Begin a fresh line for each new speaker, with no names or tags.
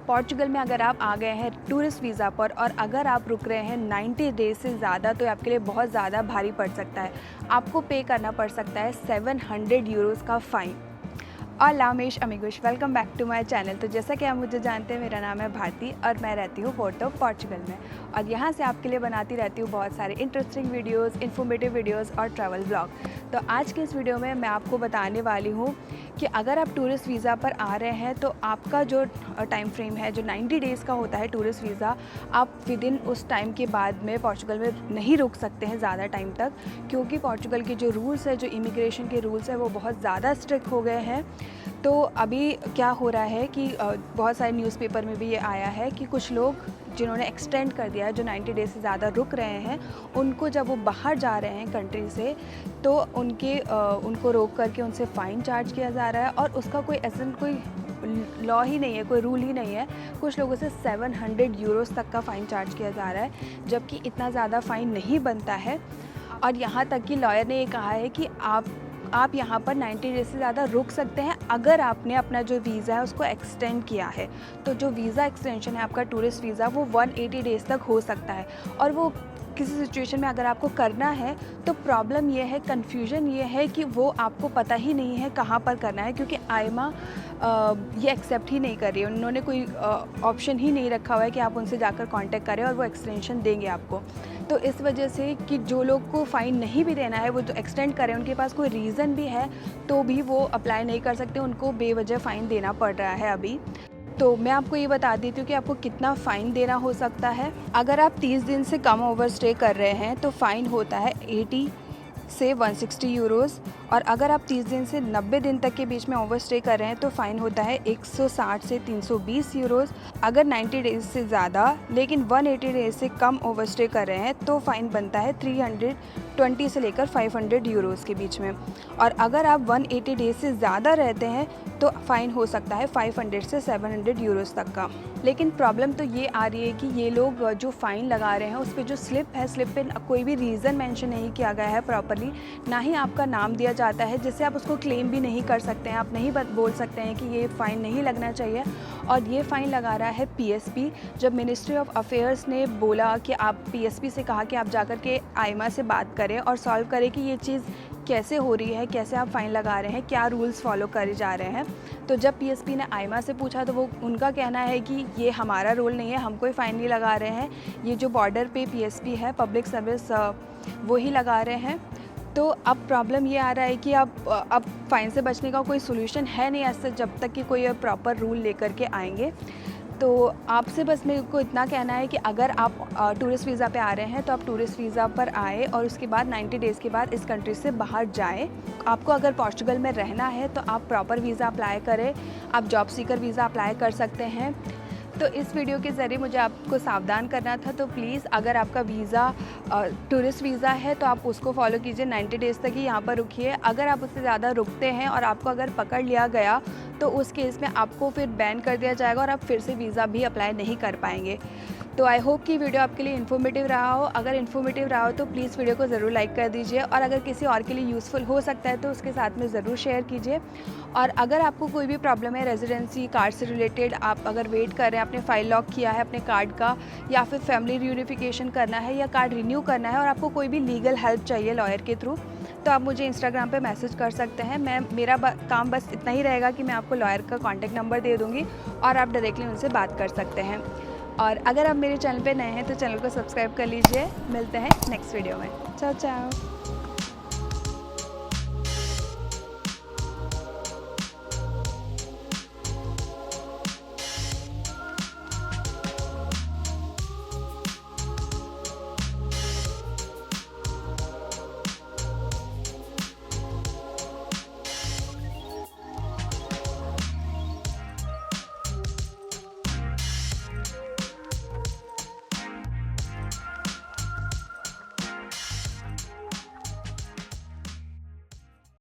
Portugal में अगर आप आ गए हैं टूरिस्ट वीज़ा पर और अगर आप रुक रहे हैं 90 डेज से ज़्यादा तो आपके लिए बहुत ज़्यादा भारी पड़ सकता है। आपको पे करना पड़ सकता है 700 यूरोज़ का फ़ाइन। और लामेश अमिगुश, welcome back to my channel. तो जैसा कि आप मुझे जानते हैं, मेरा नाम है भारती और मैं रहती हूँ पोर्टो, पोर्चुगल में। और यहाँ से आपके लिए बनाती रहती हूँ बहुत सारे इंटरेस्टिंग वीडियोस, इन्फॉर्मेटिव वीडियोस और ट्रैवल ब्लॉग। तो आज के इस वीडियो में मैं आपको बताने वाली हूँ कि अगर आप टूरिस्ट वीज़ा पर आ रहे हैं तो आपका जो टाइम फ्रेम है, जो 90 डेज़ का होता है टूरिस्ट वीज़ा, आप विद इन उस टाइम के बाद में पोर्चुगल में नहीं रुक सकते हैं ज़्यादा टाइम तक, क्योंकि पोर्चुगल के जो रूल्स है, जो इमिग्रेशन के रूल्स है, वो बहुत ज़्यादा स्ट्रिक्ट हो गए हैं। तो अभी क्या हो रहा है कि बहुत सारे न्यूज़पेपर में भी ये आया है कि कुछ लोग जिन्होंने एक्सटेंड कर दिया है, जो 90 डेज़ से ज़्यादा रुक रहे हैं, उनको जब वो बाहर जा रहे हैं कंट्री से तो उनको रोक करके उनसे फ़ाइन चार्ज किया जा रहा है। और उसका कोई ऐसा कोई लॉ ही नहीं है, कोई रूल ही नहीं है। कुछ लोगों से 700 यूरोज़ तक का फ़ाइन चार्ज किया जा रहा है, जबकि इतना ज़्यादा फ़ाइन नहीं बनता है। और यहाँ तक कि लॉयर ने ये कहा है कि आप यहाँ पर 90 डेज़ से ज़्यादा रुक सकते हैं अगर आपने अपना जो वीज़ा है उसको एक्सटेंड किया है। तो जो वीज़ा एक्सटेंशन है आपका टूरिस्ट वीज़ा, वो 180 डेज़ तक हो सकता है। और वो किसी सिचुएशन में अगर आपको करना है तो प्रॉब्लम ये है, कन्फ्यूजन ये है कि वो आपको पता ही नहीं है कहाँ पर करना है, क्योंकि आइमा ये एक्सेप्ट ही नहीं कर रही है। उन्होंने कोई ऑप्शन ही नहीं रखा हुआ है कि आप उनसे जाकर कांटेक्ट करें और वो एक्सटेंशन देंगे आपको। तो इस वजह से कि जो लोग को फ़ाइन नहीं भी देना है, वो जो एक्सटेंड करें, उनके पास कोई रीज़न भी है तो भी वो अप्लाई नहीं कर सकते, उनको बेवजह फ़ाइन देना पड़ रहा है अभी। तो मैं आपको ये बता देती हूँ कि आपको कितना फ़ाइन देना हो सकता है। अगर आप 30 दिन से कम ओवरस्टे कर रहे हैं तो फ़ाइन होता है 80 से 160 यूरोज़। और अगर आप 30 दिन से 90 दिन तक के बीच में ओवरस्टे कर रहे हैं तो फ़ाइन होता है 160 से 320 यूरोज़। अगर 90 डेज़ से ज़्यादा लेकिन 180 डेज़ से कम ओवरस्टे कर रहे हैं तो फ़ाइन बनता है 320 से लेकर 500 यूरोज़ के बीच में। और अगर आप 180 डेज़ से ज़्यादा रहते हैं तो फ़ाइन हो सकता है 500 से 700 यूरोज़ तक का। लेकिन प्रॉब्लम तो ये आ रही है कि ये लोग जो फ़ाइन लगा रहे हैं उस पर जो स्लिप है, स्लिप पे कोई भी रीज़न मेंशन नहीं किया गया है प्रॉपर्ली, ना ही आपका नाम दिया जाता है, जिससे आप उसको क्लेम भी नहीं कर सकते हैं। आप नहीं बोल सकते हैं कि ये फ़ाइन नहीं लगना चाहिए। और ये फ़ाइन लगा रहा है पीएसपी। जब मिनिस्ट्री ऑफ अफेयर्स ने बोला कि आप पीएसपी से कहा कि आप जाकर के आइमा से बात करें और सॉल्व करें कि ये चीज़ कैसे हो रही है, कैसे आप फ़ाइन लगा रहे हैं, क्या रूल्स फॉलो करे जा रहे हैं। तो जब पीएसपी ने आइमा से पूछा तो वो उनका कहना है कि ये हमारा रोल नहीं है, हम कोई फ़ाइन नहीं लगा रहे हैं, ये जो बॉर्डर पे पीएसपी है, पब्लिक सर्विस, वो ही लगा रहे हैं। तो अब प्रॉब्लम ये आ रहा है कि अब फ़ाइन से बचने का कोई सोल्यूशन है नहीं ऐसे, जब तक कि कोई प्रॉपर रूल लेकर के आएंगे। तो आपसे बस मेरे को इतना कहना है कि अगर आप टूरिस्ट वीज़ा पे आ रहे हैं तो आप टूरिस्ट वीज़ा पर आए और उसके बाद 90 डेज़ के बाद इस कंट्री से बाहर जाएं। आपको अगर पोर्चुगल में रहना है तो आप प्रॉपर वीज़ा अप्लाई करें, आप जॉब सीकर वीज़ा अप्लाई कर सकते हैं। तो इस वीडियो के ज़रिए मुझे आपको सावधान करना था। तो प्लीज़ अगर आपका वीज़ा टूरिस्ट वीज़ा है तो आप उसको फॉलो कीजिए, 90 डेज़ तक ही यहाँ पर रुकिए। अगर आप उससे ज़्यादा रुकते हैं और आपको अगर पकड़ लिया गया तो उस केस में आपको फिर बैन कर दिया जाएगा और आप फिर से वीज़ा भी अप्लाई नहीं कर पाएंगे। तो आई होप कि वीडियो आपके लिए इन्फॉर्मेटिव रहा हो। अगर इन्फॉर्मेटिव रहा हो तो प्लीज़ वीडियो को ज़रूर लाइक कर दीजिए, और अगर किसी और के लिए यूज़फुल हो सकता है तो उसके साथ में ज़रूर शेयर कीजिए। और अगर आपको कोई भी प्रॉब्लम है रेजिडेंसी कार्ड से रिलेटेड, आप अगर वेट कर रहे हैं, आपने फ़ाइल लॉक किया है अपने कार्ड का, या फिर फैमिली रियूनिफिकेशन करना है या कार्ड रिन्यू करना है और आपको कोई भी लीगल हेल्प चाहिए लॉयर के थ्रू, तो आप मुझे इंस्टाग्राम पे मैसेज कर सकते हैं। मेरा काम बस इतना ही रहेगा कि मैं आपको लॉयर का कॉन्टैक्ट नंबर दे दूँगी और आप डायरेक्टली उनसे बात कर सकते हैं। और अगर आप मेरे चैनल पे नए हैं तो चैनल को सब्सक्राइब कर लीजिए। मिलते हैं नेक्स्ट वीडियो में। चाओ चाओ।